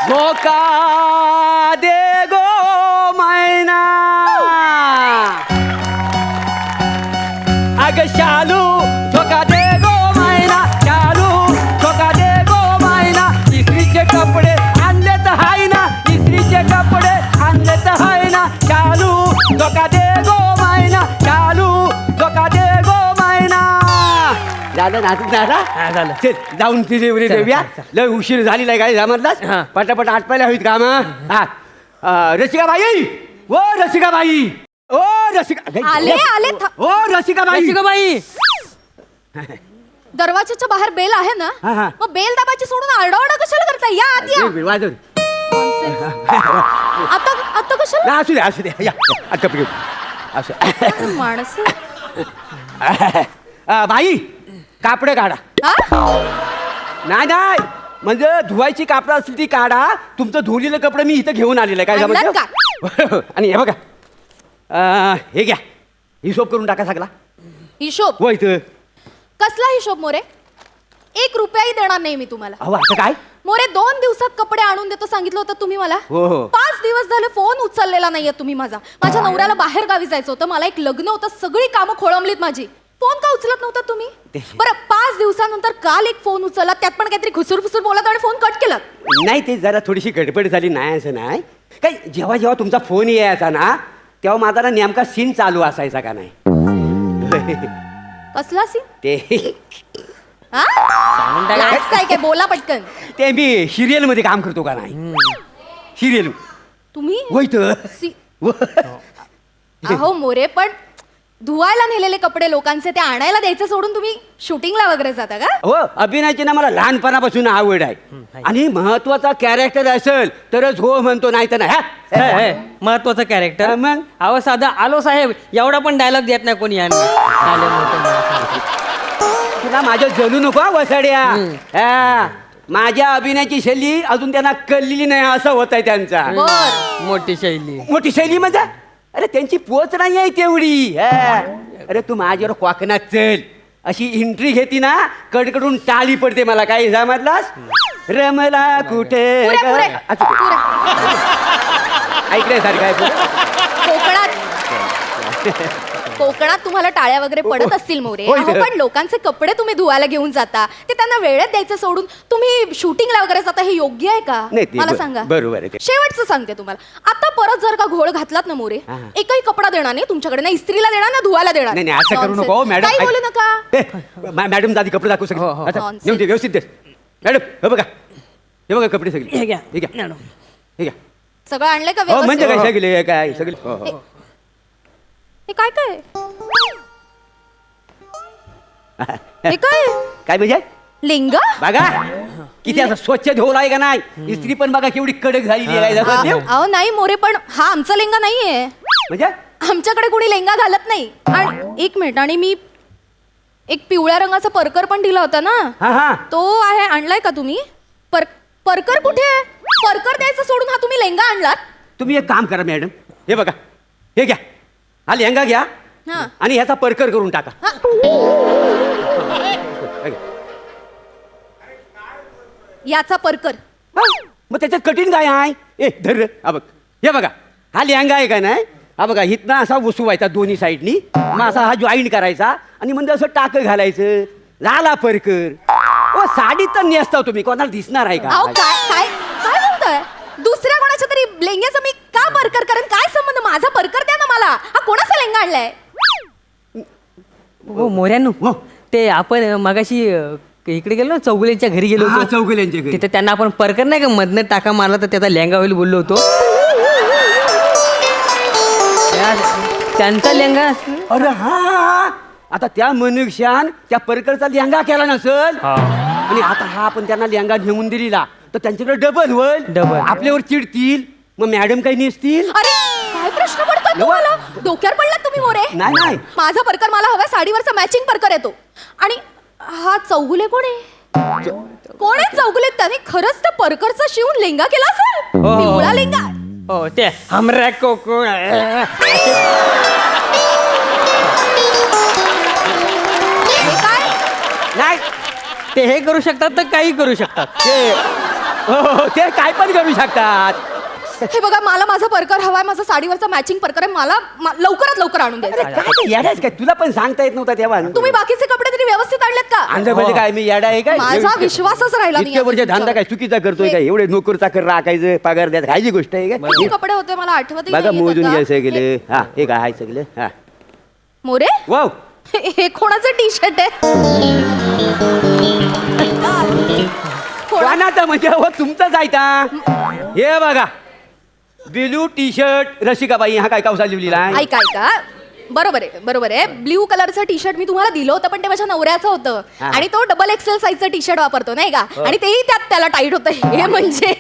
धोका दे गो मैना अग शालू धोका दे गो मैना शालू धोका दे गो मैना इस्त्रीचे कपडे आणले तर हाय ना इस्त्रीचे कपडे आणले तर हाय ना शालू धोका दे गो मैना शालू धोका दे गो मैना झालं नाचत ना झालं. चल जाऊन डिलिव्हरी देऊया लय उशीर झालेला आहे काय जमतलाच हां. पटापट आटपायला हवीत काम हा रसिकाबाई ओ रसिकाबाई ओ रसिका आले, आले, ओ रसिकाबाई बाई दरवाजाच्या बाहेर बेल आहे ना हा, हा. मग बेल दाबाची सोडून आरडाओरडा कशाला करताय या आत या वाजव आता आता कशाला ना असू दे या आता घेऊ असं माणस बाई कापडे काढा नाही म्हणजे धुवायची कापडं असली ती काढा तुमचं धुवलेलं कपडे मी इथं घेऊन आलेलं आहे काय आणलात जमलं आणि हे बघा हे घ्या हिशोब करून टाका सगळा हिशोब हो इथं कसला हिशोब मोरे 1 रुपयाही देणार नाही मी तुम्हाला अहो असं काय मोरे 2 दिवसात कपडे आणून देतो सांगितलं होतं तुम्ही मला हो, हो. 5 दिवस झाले फोन उचललेला नाहीये तुम्ही माझ्या नवऱ्याला बाहेर गावी जायचं होतं मला एक लग्न होतं सगळी कामं खोळंबलीत माझी फोन का उचलत नव्हता तुम्ही बरं 5 दिवसानंतर काल एक फोन उचलला त्यात पण काहीतरी खुसूर बोलत आणि फोन कट केला नाही ते जरा थोडीशी गडबड झाली नाही असं नाही काय जेव्हा जेव्हा तुमचा फोन यायचा ना तेव्हा माझा ना नेमका सीन चालू असायचा का नाही कसला सी ते काय बोला पटकन ते मी सिरियल मध्ये काम करतो का नाही सिरियल तुम्ही होईत अहो मोरे पण धुवायला नेलेले कपडे लोकांचे ते आणायला द्यायचं सोडून तुम्ही शूटिंगला वगैरे जाता का हो अभिनयाची ना मला लहानपणापासून आवड आहे आणि महत्वाचा कॅरेक्टर असेल तरच हो म्हणतो नाही तर नाही महत्वाचं कॅरेक्टर मग? अहो साधा आलो साहेब एवढा पण डायलॉग देत नाही कोणी यांना आले मोठे तुला माझ्या जलू नको हा, वसाड्या हा, माझ्या अभिनयाची शैली अजून त्यांना कळलेली नाही असं होत आहे त्यांचा बर मोठी शैली मोठी शैली म्हणजे अरे त्यांची पोच नाही आहे तेवढी हा. अरे तू माझ्यावर क्वाकनात चल अशी एंट्री घेती ना कडकडून टाळी पडते मला काही समजलास रमला कुठे पुरे. ऐकण्यासारखं आहे पुढे. कोकणात तुम्हाला टाळ्या वगैरे पडत असतील मोरे होय तर. अहो, पण लोकांचे कपडे तुम्ही धुवायला घेऊन जाता ते त्यांना वेळेत द्यायचं सोडून तुम्ही शूटिंगला वगैरे जाता हे योग्य आहे का नाही, ते मला ब- सांगा बरोबर आहे ते. शेवटचं सांगते तुम्हाला आता परत जर का घोळ घातलात ना मोरे हा. एकही कपडा देणार नाही तुमच्याकडे ना इस्त्रीला देणार ना धुवायला देणार नाही नाही असं करू Nonsense. नको मॅडम काही बोलू नका मॅडम दादी कपडे दाखवू हो, हो. सगळे Nonsense. येऊन दे व्यवस्थित दे मॅडम हे बघा कपडे सगळे हे घ्या. हे घ्या हे घ्या सगळं आणलंय का हो म्हणजे व्यवस्थित? काय सगळे काय सगळे हो, हो. हे काय काय हे काय काय म्हणजे लिंगा बघा किती असं स्वच्छ धुवलाय का नाही इस्त्री पण बघा केवढी कडक झालेली आहे जरा देव. अहो नाही मोरे पण हा आमचा लेंगा नाहीये म्हणजे आमच्याकडे कोणी लेंगा घालत नाही आणि 1 मिनिट आणि मी एक पिवळ्या रंगाचा परकर पण दिला होता ना हा हा तो आहे आणलाय का तुम्ही परकर कुठे आहे परकर द्यायचं सोडून हा तुम्ही लेंगा आणलात तुम्ही एक काम करा मॅडम हे बघा हे घ्या हा लेहंगा घ्या हा. आणि ह्याचा परकर करून टाका हा. हे घ्या. याचा परकर हा, मग त्याच्यात कठीण काय आहे ए धर हा बघ हे बघा हा लेहंगा आहे का नाही हा बघा इथनं असा वसुवायचा दोन्ही साईडनी मग असा हा जॉईंट करायचा आणि म्हणजे असं टाक घालायचं झाला परकर ओ साडी तर नेसता तुम्ही कोणाला दिसणार आहे अहो का काय काय काय बोलतोय दुसऱ्या कोणाच्या तरी लेंग्याचं मी का परकर करेन काय संबंध माझा परकर द्या ना मला हा कोणाचा लेंगा आणलाय हो मोऱ्यानो हो. ते आपण मगाशी इकडे गेलो ना चौगुलेंच्या घरी गेलो हा, होतो चौगुलेंच्या घरी. तिथे त्यांना आपण परकर नाही का मधनं टाका मारला तर त्याचा लेंगा होईल बोललो होतो त्यांचा लेंगा अरे हा आता त्या मनुष्यान त्या परकरचा लेहंगा केला नसल आणि आता हा आपण त्यांना लेहंगा नेऊन दिला तर त्यांच्याकडे डबल होईल Double. आपल्यावर चिडतील मग मॅडम काही नेसतील अरे काय प्रश्न पडतो तुम्हाला डोक्यावर पडलात तुम्ही मोरे नाही, नाही. माझा परकर मला हवा साडीवरचा मॅचिंग परकर येतो आणि हा चौगुले कोण आहे कोण आहे चौगुले त्याने खरंच त्या परकरचा शिवून लेंगा केला असेल हो. पिवळा लेंगा हो ते हमऱ्या कोको हे काय नाही ते हे करू शकतात तर काही करू शकतात. ते काय पण करू शकतात. हे बघा, मला माझा परकर हवाय, माझा साडीवरचा मॅचिंग परकर आहे, मला लवकरात लवकर आणून अरे द्यायचा. काय ते येडायच काय, तुला पण सांगता येत नव्हता तेव्हा. तुम्ही बाकीचे कपडे तरी व्यवस्थित आणलेत का? अंध म्हणजे काय, मी येडा आहे काय? माझा विश्वासच राहिला नाही इतके वर्ष तुमच्यावर. धंदा काय चुकीचा करतोय काय? एवढे नोकर चाकर राखायचं, पगार द्यायचं, खायची गोष्ट आहे काय? किती कपडे होते मला आठवत बघा मोजून घ्यायचं गेले. हा हे काय आहे सगळे. हा मोरे, वाव, हे कोणाचं टी शर्ट आहे? कोणाचा म्हणजे हो तुमचाच आहे का? हे बघा, ब्ल्यू टी शर्ट रसिकाबाई. हा काय कवसा लिहिलेला आहे? ऐका ऐका, बरोबर आहे. ब्ल्यू कलरचं टी शर्ट मी तुम्हाला दिलं होतं, पण ते माझ्या नवऱ्याचं होतं. हा. आणि तो डबल एक्सेल साईजचं टी शर्ट वापरतो नाही का? आणि तेही त्याला टाईट होतं. हे म्हणजे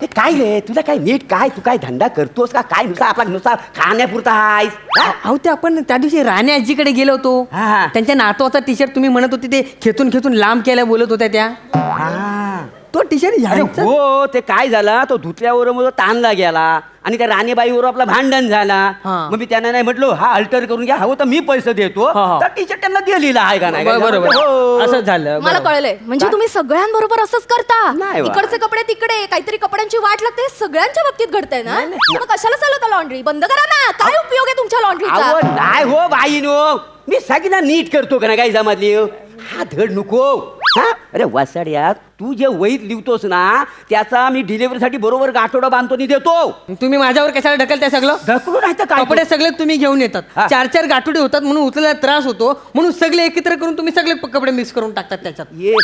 ते काय रे, तुला काय नीट काय, तू काय धंदा करतोस का काय? नुसता खाण्यापुरता आहेस हा? अहो ते आपण त्या दिवशी राणे आजीकडे गेलो होतो. हा. त्यांच्या नातवाचा टी शर्ट तुम्ही म्हणत होते ते खेचून लांब केल्या बोलत होत्या त्या. हा. तो टी शर्ट अरे हो, ते काय झाला, तो धुतल्यावर मग ताणला गेला आणि त्या राणीबाईवर आपला भांडण झाला. हा. मग मी त्यांना नाही म्हटलो, हा अल्टर करून घ्या, हवं तर मी पैसे देतो. हा, हा. तर टी शर्ट त्यांना दिलेला आहे का नाही? बरोबर हो. असं झालं. मला बरोबर. कळलंय, म्हणजे तुम्ही सगळ्यांबरोबर असंच करता. नाही बा. इकडचे कपडे तिकडे, काहीतरी कपड्यांची वाट लागते, हे सगळ्यांच्या बाबतीत घडतंय ना? मग कशाला चालवता लॉन्ड्री? बंद करा ना. काय उपयोग आहे तुमच्या लॉन्ड्रीचा? अहो नाही हो बाईनो, मी सगळ्यांना नीट करतो का नाही काही जमातली. हा धड नको. हा अरे वासाड्या, तू जे वहीत लिहितोस ना त्याचा मी डिलिव्हरीसाठी बरोबर गाठोडा बांधतो आणि देतो. तुम्ही माझ्यावर कशाला ढकलताय सगळं? ढकलू नाही तर काय? कपडे सगळे तुम्ही घेऊन येतात. हा. 4 गाठोडे होतात म्हणून उचलायला त्रास होतो, म्हणून सगळे एकत्र करून तुम्ही सगळे कपडे मिक्स करून टाकतात त्याच्यात. ये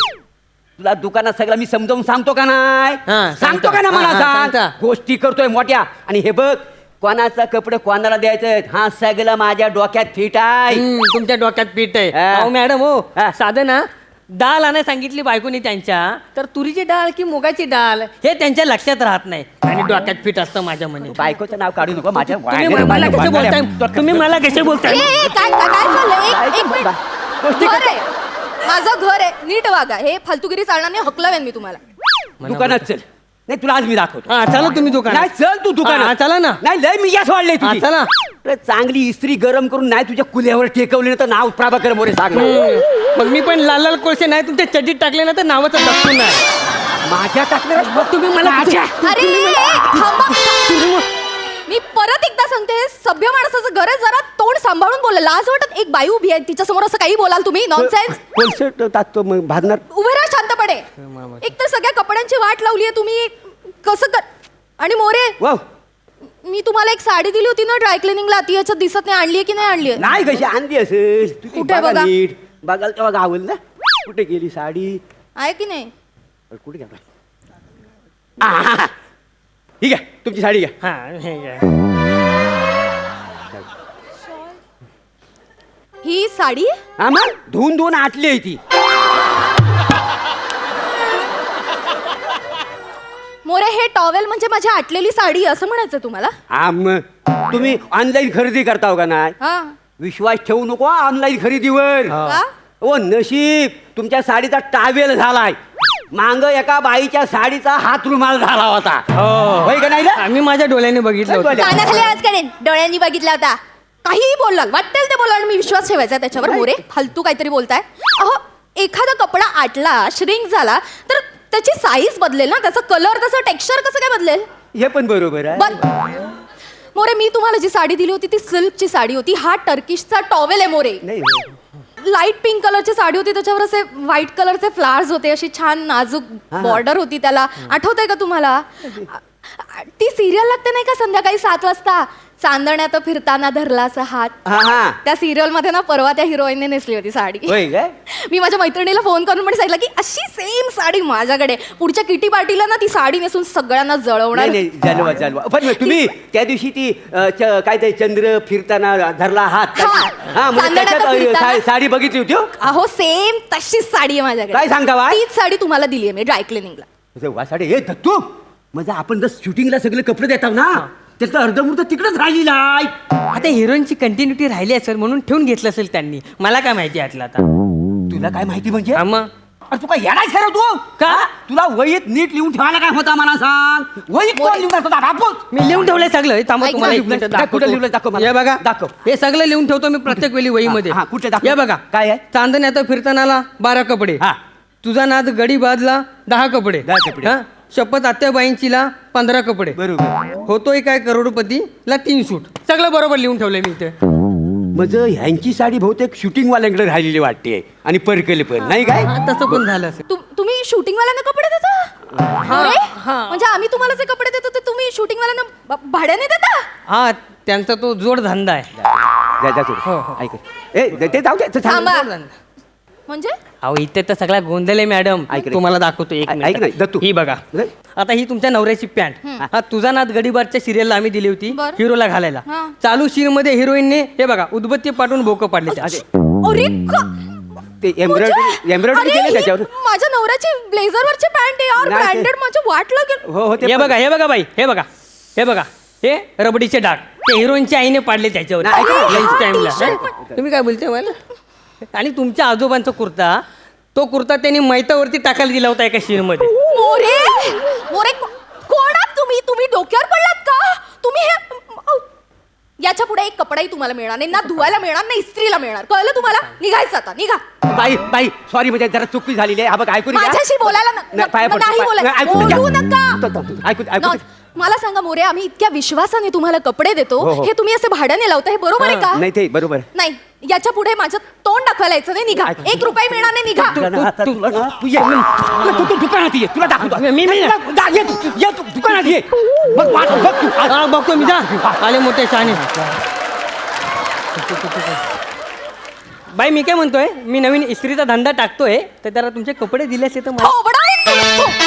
तुला दुकानात सगळं मी समजावून सांगतो का नाही? हा, सांगतो का ना हा, मला हा, सांग. सांगता. गोष्टी करतोय मोठ्या. आणि हे बघ, कोणाचा कपडे कोणाला द्यायचं हा सगळं माझ्या डोक्यात फिट आहे. तुमच्या डोक्यात पीठ आहे. हा. अहो मॅडम हो, हा. साधं ना डाळ आणायला सांगितली बायकोनी त्यांच्या, तर तुरीची डाळ की मुगाची डाळ हे त्यांच्या लक्षात राहत नाही आणि डोक्यात पीठ असतं माझ्या म्हणे. बायकोचं नाव काढू नको माझ्या. मला कसं बोलताय? तुम्ही मला कसे बोलताय? काय चाललंय? एक मिनिट. गोष्टी घर आहे, माझं घर आहे, नीट वागा. हे फालतुगिरी चालणार नाही, हकलवेन मी तुम्हाला. दुकानात चल. नाही तुला आज मी दाखवतो. हा चला तुम्ही दुकान. नाही चल तू दुकानात. चला ना. नाही लय मी याच वाढले हा, चला. चांगली इस्त्री गरम करून नाही तुझ्या कुल्यावर टेकवली ना तर नाव प्रभाकर मोरे सांग. मग मी पण लाल लाल कोळसे नाही तुमच्या चड्डीत टाकले ना तर नावाचं दखून नाही. माझ्या टाकणार मग तुम्ही मला अरे थांबा. मी परत एकदा सांगते, सभ्य माणसाचं घर आहे, जरा तोंड सांभाळून बोला. लाज वाटत, एक बाई उभी आहे तिच्या समोर असं काही बोलाल तुम्ही? नॉनसेन्स. कोलसट टाकतो मग भागणार. उभे राहा शांतपणे. एक तर सगळ्या कपड्यांची वाट लावली आहे तुम्ही, कसं कर. आणि मोरे, वाव मी तुम्हाला एक साडी दिली होती ना ड्राय क्लिनिंगला, ती याच्यात दिसत नाही. आणली की नाही आणली? नाही कशी आणली असेल तुझी कुठे बघा बघा? नीट. बघाल तेव्हा गावल ना. कुठे गेली साडी? आहे की नाही? कुठे गेला? ठीक आहे तुमची साडी घ्या. हा हे घ्या. ही साडी हा मग धुवून धुवून आटली आहे ती. मोरे, हे टॉवेल म्हणजे माझी आटलेली साडी असं म्हणायचं तुम्हाला? हा मग तुम्ही ऑनलाईन खरेदी करता हो का नाही? हा. विश्वास ठेवू नको ऑनलाईन खरेदीवर. का? ओ नशीब तुमच्या साडीचा टावेल झालाय. मांग एका बाईच्या साडीचा हात रुमाल झाला होता. होय का नाही रे? आम्ही माझ्या डोळ्याने बघितलं होतं. डोळ्या- कानाखाली आज करेन, डोळ्यांनी बघितला होता. काहीही बोललाल, वाटेल ते बोला आणि मी विश्वास ठेवायचा त्याच्यावर. मोरे, फालतू काहीतरी बोलताय. अहो, एखादा कपडा आटला, श्रिंक झाला तर त्याची साईज बदलेल ना, त्याचा कलर, त्याचं टेक्स्चर कसं काय बदलेल? हे पण बरोबर आहे. मोरे, मी तुम्हाला जी साडी दिली होती ती सिल्कची साडी होती. हा टर्किशचा टॉवेल आहे मोरे. नाही लाईट पिंक कलरची साडी होती, त्याच्यावर असे व्हाईट कलरचे फ्लावर्स होते, अशी छान नाजूक हा. बॉर्डर होती त्याला. आठवतंय का तुम्हाला? ती सिरियल लागते नाही का संध्याकाळी 7 वाजता, चांदण्यात फिरताना धरलासा हात. हा हा त्या सिरियल मध्ये ना परवा त्या हिरोईनने नेसली होती साडी. होय काय? मी माझ्या मैत्रिणीला फोन करून पण सांगितलं की अशी सेम साडी माझ्याकडे. पुढच्या किटी पार्टीला ना ती साडी नेसून सगळ्यांना जळवणार. नाही नाही जलवा. पण तुम्ही त्या दिवशी ती काय ते चंद्र फिरताना धरला हात. हा. हा म्हणजे चांदण्यात त्याच्यात फिरताना. साडी बघितली होती हो? अहो सेम तशीच साडी आहे माझ्याकडे. काय सांगता बा? तीच साडी तुम्हाला दिली आहे मी ड्राय क्लिनिंगला. वा साडी हे दत्तू म्हणजे आपण जर शूटिंगला सगळे कपडे देतात ना त्याचं अर्धमूर्त तिकडेच राहिलेला आहे. आता हिरोईनची कंटिन्युटी राहिली असेल म्हणून ठेवून घेतलं असेल त्यांनी. मला काय माहिती यातलं आता. तुला काय माहिती म्हणजे? हा मग. अरे तू काय येणार खरं तू का? तुला वहीत नीट लिहून ठेवायला काय होता मला सांग. वहीत कोण लिहून असतो बापूस? मी लिहून ठेवलंय सगळं. थांबा ऐक तुम्हाला ना. एक मिनिट कुठे- कुठे लिहिलंय? दाखव मला. हे बघा दाखव. हे सगळं लिहून ठेवतो मी प्रत्येक वेळी वहीमध्ये. हा, कुठे दाखव? हे बघा काय आहे? चांदण्यात फिरतानाला 12 कपडे. हा तुझा नाद गडी बाजला 10 कपडे 10 कपडे. हा? शपथ आत्याबाईंचीला 15 कपडे बरोबर. होतोय काय करोडपतीला 3 सूट सगळं बरोबर लिहून ठेवलंय मी इथे. म्हणजे ह्यांची साडी बहुतेक शूटिंग वाल्यांकडे राहिलेली वाटते आणि परकले पण नाही काय. हा, तसं पण झालं असेल. तुम्ही शूटिंग वाल्यांना कपडे देता अरे, म्हणजे आम्ही तुम्हाला जे कपडे देतो ते तुम्ही शूटिंग वाल्यांना भाड्याने देता. हा त्यांचा तो जोड धंदा आहे. जा सोड. हो, हो. ऐक ते जाऊ दे. थांबा. जोड धंदा. म्हणजे अहो इथे तर सगळा गोंधळ आहे मॅडम. ऐक रे. तुम्हाला दाखवतो एक ऐक मिनिट. नाही, दत्तू. ही बघा आता ही तुमच्या नवऱ्याची पॅन्ट हा तुझा नाद गडीबारच्या सिरियलला आम्ही दिली होती बरं. हिरोला घालायला. हा. चालू सीन मध्ये हिरोईनने हे बघा उदबत्ती पाठवून बोकं पाडले त्यात. अरे ते एम्ब्रॉयडरी केले त्याच्यावर. माझ्या नवऱ्याची ब्लेझरवरची पॅन्ट आहे यार, नाही ते- ब्रँडेड माझं वाट लागेल. हो ते हे बघा हे बघा बाई हे बघा हे रबडीचे डाग ते हिरोईनच्या आईने पाडले त्याच्यावर नाही, ऐक ना. लंच टाइमला. टी-शर्ट तुम्ही काय बोलते मला. आणि तुमच्या आजोबांचा कुर्ता तो कुर्ता त्यांनी मैतावरती टाकायला दिला होता एका सीन मध्ये. मोरे कोण आहात तुम्ही डोक्यावर पडलात का तुम्ही हे याच्या पुढे एक कपडाही तुम्हाला मिळणार नाही, ना धुवायला मिळणार ना इस्त्रीला मिळणार. कळलं तुम्हाला? निघायचं आता, निघा. बाई सॉरी म्हणजे जरा चुकी झालेली आहे. हा बघ ऐकून घ्या. माझ्याशी बोलायला नाही, पाया पडतो. नाही बोलायचं. ऐकून घ्या. बोलू नका. ऐकून नॉट. मला सांगा मोरे, आम्ही इतक्या विश्वासाने तुम्हाला कपडे देतो, हो, हो. हे तुम्ही असे भाड्याने लावता, हे बरोबर आहे का? नाही ते बरोबर. नाही, याच्या पुढे माझं तोंड दाखवायला यायचं नाही. निघा. 1 रुपया मिळणार नाही. निघा. तू ये तू दुकानात ये, तुला दाखवतो. मी- ये तू दुकानात ये. बघ तू. हा, बघतो मी जा आले मोठे शहाणे. बाई मी काय म्हणतोय मी नवीन इस्त्रीचा धंदा टाकतोय तर त्याला तुमचे कपडे दिले असते तर मला- थोबडा.